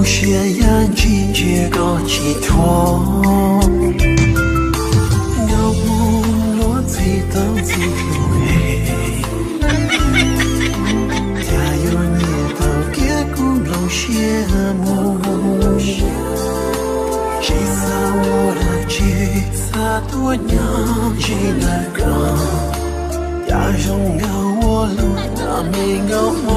无限眼睛却高寄托，有梦落最当最路黑，加油你到结果老羡慕，谁撒我的吉撒多娘谁来讲，呀荣耀我路那没有梦。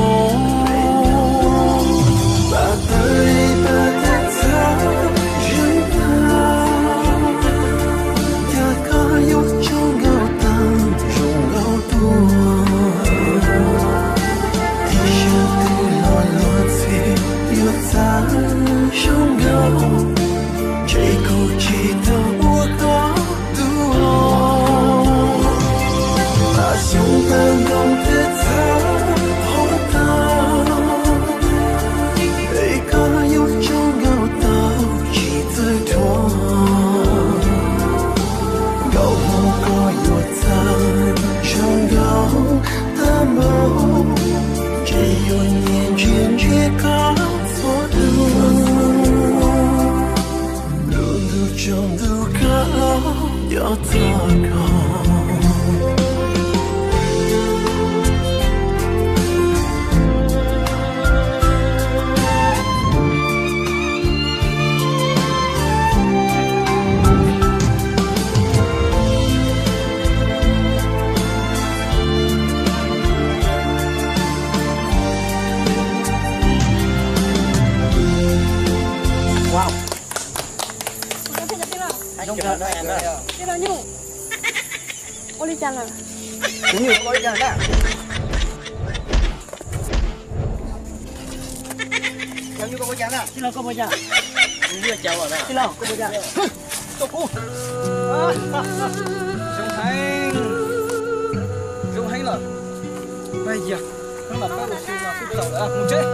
Boleh jalan. Ini boleh jalan dah. Yang ni kau boleh jalan. Sila kau baca. Ini dia jawab dah. Sila kau baca. Tunggu. Dùng hành rồi. Bây giờ, nó là các siêu nào cũng giàu đã, không chết.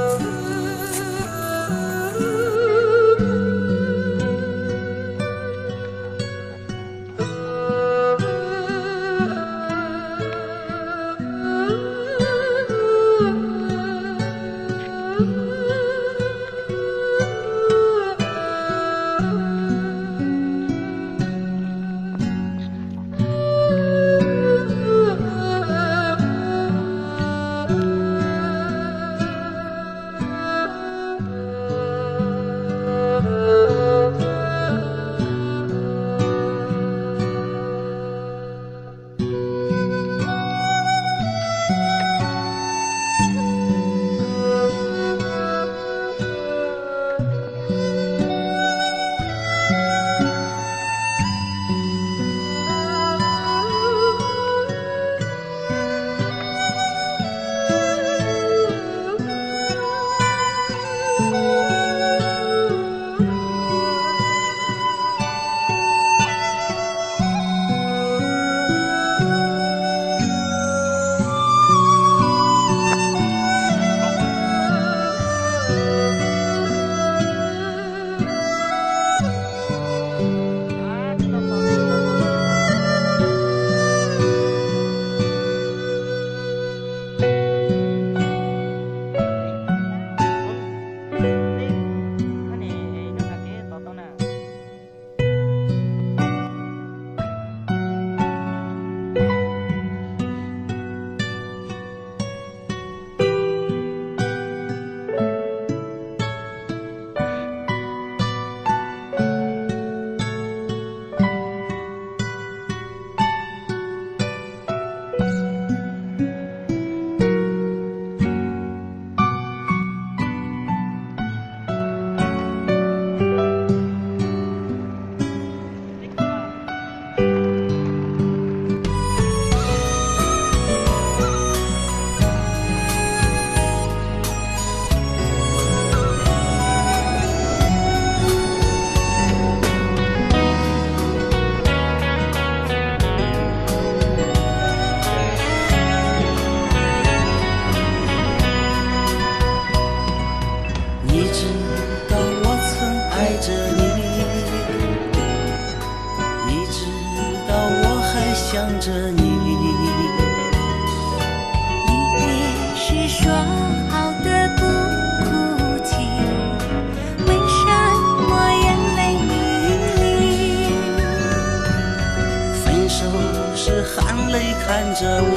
着我，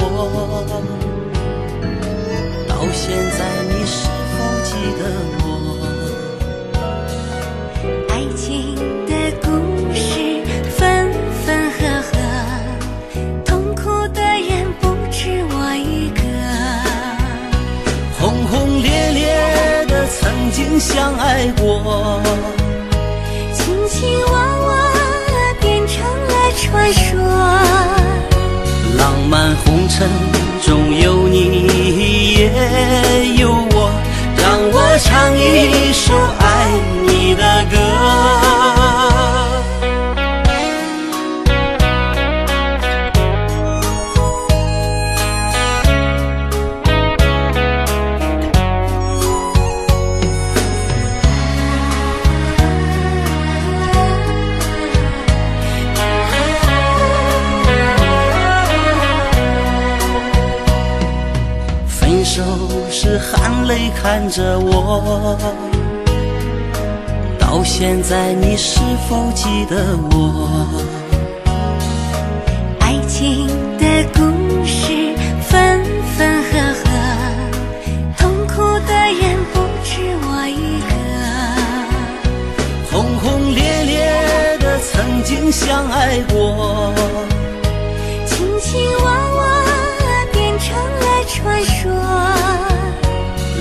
到现在你是否记得我？爱情的故事分分合合，痛苦的人不止我一个。轰轰烈烈的曾经相爱过，卿卿我我变成了传说。浪漫红尘中有你也有我，让我唱一首爱你的歌。分手时含泪看着我，到现在你是否记得我？爱情的故事分分合合，痛苦的人不止我一个。轰轰烈烈的曾经相爱过，卿卿我我变成了传说。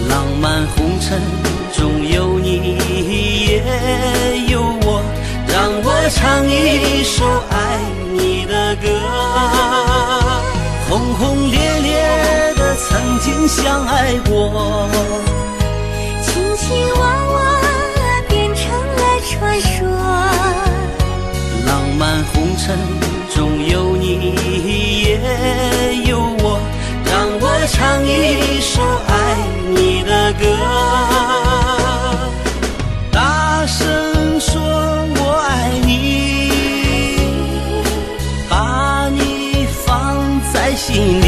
浪漫红尘中有你也有我，让我唱一首爱你的歌。轰轰烈烈的曾经相爱过，卿卿我我变成了传说。浪漫红尘中有你也有我，让我唱一首爱你的歌。大声说我爱你，把你放在心